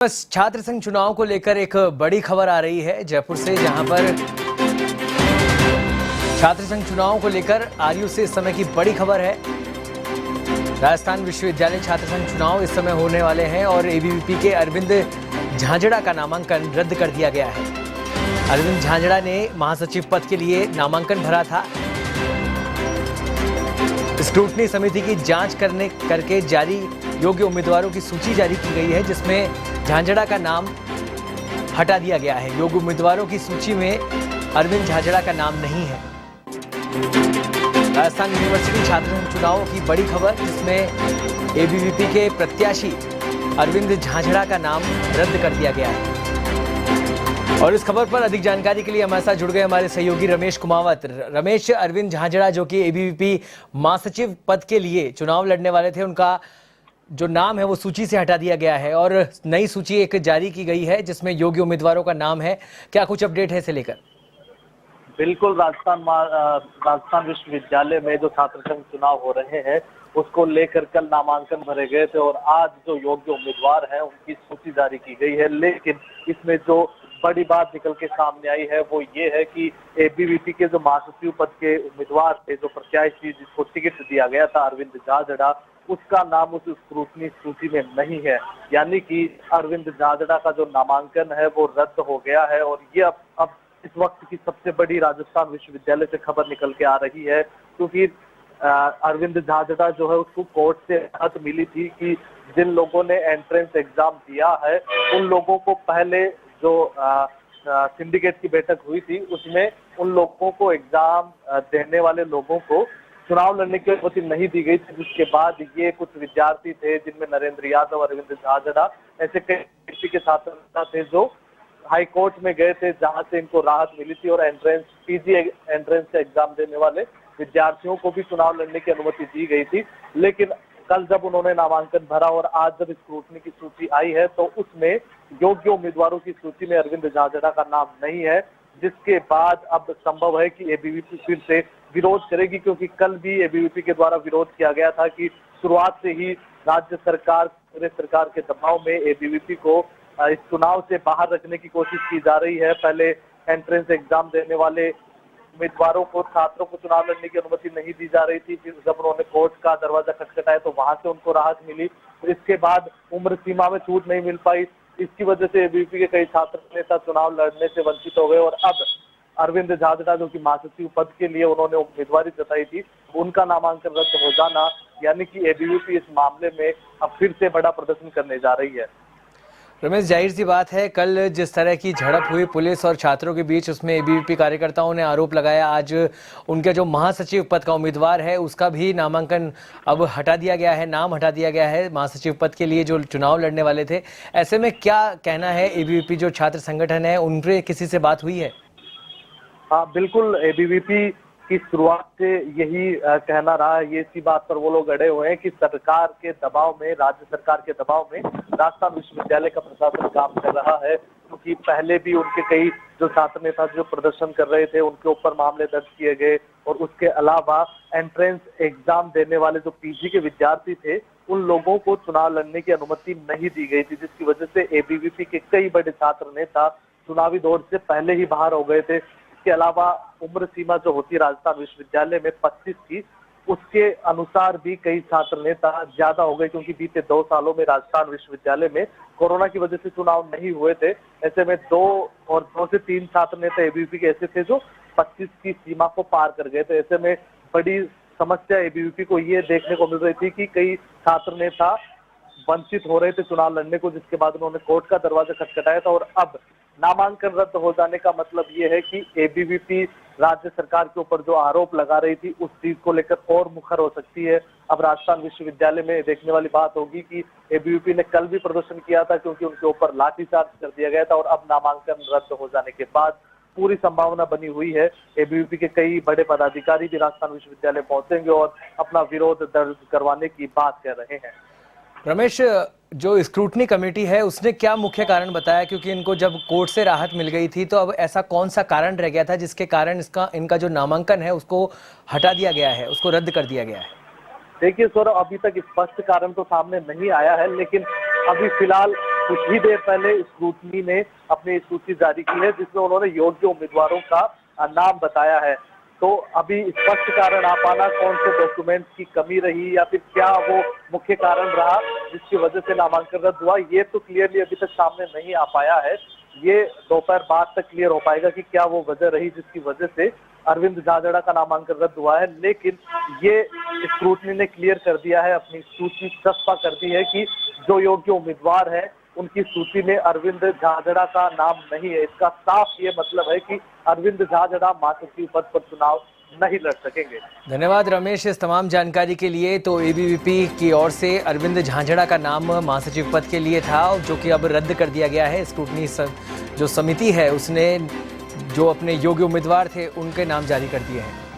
बस छात्र संघ चुनाव को लेकर एक बड़ी खबर आ रही है जयपुर से, जहां पर छात्र संघ चुनाव को लेकर आरयू से इस समय की बड़ी खबर है। राजस्थान विश्वविद्यालय छात्र संघ चुनाव इस समय होने वाले हैं और एबीवीपी के अरविंद झांझड़ा का नामांकन रद्द कर दिया गया है। अरविंद झांझड़ा ने महासचिव पद के लिए नामांकन भरा था। स्क्रूटनी समिति की जांच करके जारी योग्य उम्मीदवारों की सूची जारी की गई है, जिसमें झांझड़ा का नाम हटा दिया गया है। योग्य उम्मीदवारों की सूची में अरविंद झांझड़ा का नाम नहीं है। राजस्थान यूनिवर्सिटी छात्र संघ चुनाव की बड़ी खबर, जिसमें एबीवीपी के प्रत्याशी अरविंद झांझड़ा का नाम रद्द कर दिया गया है। और इस खबर पर अधिक जानकारी के लिए हमारे साथ जुड़ गए हमारे सहयोगी रमेश कुमावत। रमेश, अरविंद झांझड़ा जो कि एबीवीपी महासचिव पद के लिए चुनाव लड़ने वाले थे, उनका जो नाम है वो सूची से हटा दिया गया है और नई सूची एक जारी की गई है जिसमें योग्य उम्मीदवारों का नाम है। क्या कुछ अपडेट है इसे लेकर? बिल्कुल, राजस्थान विश्वविद्यालय में जो छात्र संघ चुनाव हो रहे हैं उसको लेकर कल नामांकन भरे गए थे और आज जो योग्य उम्मीदवार हैं उनकी सूची जारी की गई है। लेकिन इसमें जो बड़ी बात निकल के सामने आई है वो ये है कि एबीवीपी के जो महासचिव पद के उम्मीदवार थे, जो प्रत्याशी जिसको टिकट दिया गया था अरविंद झांझड़ा, उसका नाम उस स्क्रूटनी सूची में नहीं है। यानी कि अरविंद झांझड़ा का जो नामांकन है वो रद्द हो गया है। और ये अब इस वक्त की सबसे बड़ी राजस्थान विश्वविद्यालय से खबर निकल के आ रही है, क्योंकि अरविंद झांझड़ा जो है उसको कोर्ट से राहत मिली थी कि जिन लोगों ने एंट्रेंस एग्जाम दिया है उन लोगों को पहले जो सिंडिकेट की बैठक हुई थी उसमें उन लोगों को एग्जाम देने वाले लोगों को चुनाव लड़ने की अनुमति नहीं दी गई थी। जिसके बाद ये कुछ विद्यार्थी थे जिनमें नरेंद्र यादव, अरविंद झांझड़ा, ऐसे कई व्यक्ति के छात्र थे जो हाई कोर्ट में गए थे, जहां से इनको राहत मिली थी और पीजी एंट्रेंस से एग्जाम देने वाले विद्यार्थियों को भी चुनाव लड़ने की अनुमति दी गई थी। लेकिन कल जब उन्होंने नामांकन भरा और आज जब स्क्रूटनी की सूची आई है तो उसमें योग्य उम्मीदवारों की सूची में अरविंद झांझड़ा का नाम नहीं है, जिसके बाद अब संभव है कि एबीवीपी फिर से विरोध करेगी, क्योंकि कल भी एबीवीपी के द्वारा विरोध किया गया था कि शुरुआत से ही राज्य सरकार, कांग्रेस सरकार के दबाव में एबीवीपी को इस चुनाव से बाहर रखने की कोशिश की जा रही है। पहले एंट्रेंस एग्जाम देने वाले उम्मीदवारों को, छात्रों को चुनाव लड़ने की अनुमति नहीं दी जा रही थी। फिर जब उन्होंने कोर्ट का दरवाजा खटखटाया तो वहां से उनको राहत मिली। इसके बाद उम्र सीमा में छूट नहीं मिल पाई। इसकी वजह से एबीवीपी के कई छात्र नेता चुनाव लड़ने से वंचित हो गए और अब अरविंद झांझड़ा जो कि महासचिव पद के लिए उन्होंने उम्मीदवारी जताई थी, उनका नामांकन रद्द हो जाना, यानी कि एबीवीपी इस मामले में अब फिर से बड़ा प्रदर्शन करने जा रही है। रमेश, जाहिर सी बात है, कल जिस तरह की झड़प हुई पुलिस और छात्रों के बीच, उसमें एबीवीपी कार्यकर्ताओं ने आरोप लगाया आज उनके जो महासचिव पद का उम्मीदवार है उसका भी नामांकन अब हटा दिया गया है, नाम हटा दिया गया है महासचिव पद के लिए जो चुनाव लड़ने वाले थे। ऐसे में क्या कहना है एबीवीपी जो छात्र संगठन है, उन पर किसी से बात हुई है? हाँ बिल्कुल, एबीवीपी की शुरुआत से यही कहना रहा है, ये इसी बात पर वो लोग अड़े हुए हैं कि सरकार के दबाव में, राज्य सरकार के दबाव में राजस्थान विश्वविद्यालय का प्रशासन काम कर रहा है, क्योंकि पहले भी उनके कई जो छात्र नेता जो प्रदर्शन कर रहे थे उनके ऊपर मामले दर्ज किए गए और उसके अलावा एंट्रेंस एग्जाम देने वाले जो पीजी के विद्यार्थी थे उन लोगों को चुनाव लड़ने की अनुमति नहीं दी गई थी, जिसकी वजह से एबीवीपी के कई बड़े छात्र नेता चुनावी दौर से पहले ही बाहर हो गए थे। इसके अलावा उम्र सीमा जो होती है राजस्थान विश्वविद्यालय में 25 की, उसके अनुसार भी कई छात्र नेता ज्यादा हो गए, क्योंकि बीते 2 सालों में राजस्थान विश्वविद्यालय में कोरोना की वजह से चुनाव नहीं हुए थे। ऐसे में 2 से 3 छात्र नेता एबीवीपी के ऐसे थे जो 25 की सीमा को पार कर गए थे। ऐसे में बड़ी समस्या एबीवीपी को ये देखने को मिल रही थी कि कई छात्र नेता वंचित हो रहे थे चुनाव लड़ने को, जिसके बाद उन्होंने कोर्ट का दरवाजा खटखटाया था। और अब नामांकन रद्द हो जाने का मतलब ये है कि एबीवीपी राज्य सरकार के ऊपर जो आरोप लगा रही थी उस चीज को लेकर और मुखर हो सकती है। अब राजस्थान विश्वविद्यालय में देखने वाली बात होगी कि एबीवीपी ने कल भी प्रदर्शन किया था क्योंकि उनके ऊपर लाठीचार्ज कर दिया गया था, और अब नामांकन रद्द हो जाने के बाद पूरी संभावना बनी हुई है एबीवीपी के कई बड़े पदाधिकारी भी राजस्थान विश्वविद्यालय पहुंचेंगे और अपना विरोध दर्ज करवाने की बात कर रहे हैं। रमेश, जो स्क्रूटनी कमेटी है उसने क्या मुख्य कारण बताया, क्योंकि इनको जब कोर्ट से राहत मिल गई थी तो अब ऐसा कौन सा कारण रह गया था जिसके कारण इनका जो नामांकन है उसको हटा दिया गया है, उसको रद्द कर दिया गया है? देखिए सौरभ, अभी तक स्पष्ट कारण तो सामने नहीं आया है, लेकिन अभी फिलहाल कुछ ही देर पहले स्क्रूटनी ने अपनी सूची जारी की है, जिसमें उन्होंने योग्य उम्मीदवारों का नाम बताया है। तो अभी स्पष्ट कारण आ पाना, कौन से डॉक्यूमेंट्स की कमी रही या फिर क्या वो मुख्य कारण रहा जिसकी वजह से नामांकन रद्द हुआ, ये तो क्लियरली अभी तक सामने नहीं आ पाया है। ये दोपहर बाद तक क्लियर हो पाएगा कि क्या वो वजह रही जिसकी वजह से अरविंद झाझड़ा का नामांकन रद्द हुआ है। लेकिन ये स्क्रूटनी ने क्लियर कर दिया है, अपनी सूची चस्पा कर दी है कि जो योग्य उम्मीदवार है उनकी सूची में अरविंद झाझड़ा का नाम नहीं है। इसका साफ ये मतलब है कि अरविंद झाझड़ा महासचिव पद पर चुनाव नहीं लड़ सकेंगे। धन्यवाद रमेश इस तमाम जानकारी के लिए। तो एबीवीपी की ओर से अरविंद झाझड़ा का नाम महासचिव पद के लिए था, जो कि अब रद्द कर दिया गया है। स्क्रूटनी जो समिति है उसने जो अपने योग्य उम्मीदवार थे उनके नाम जारी कर दिए हैं।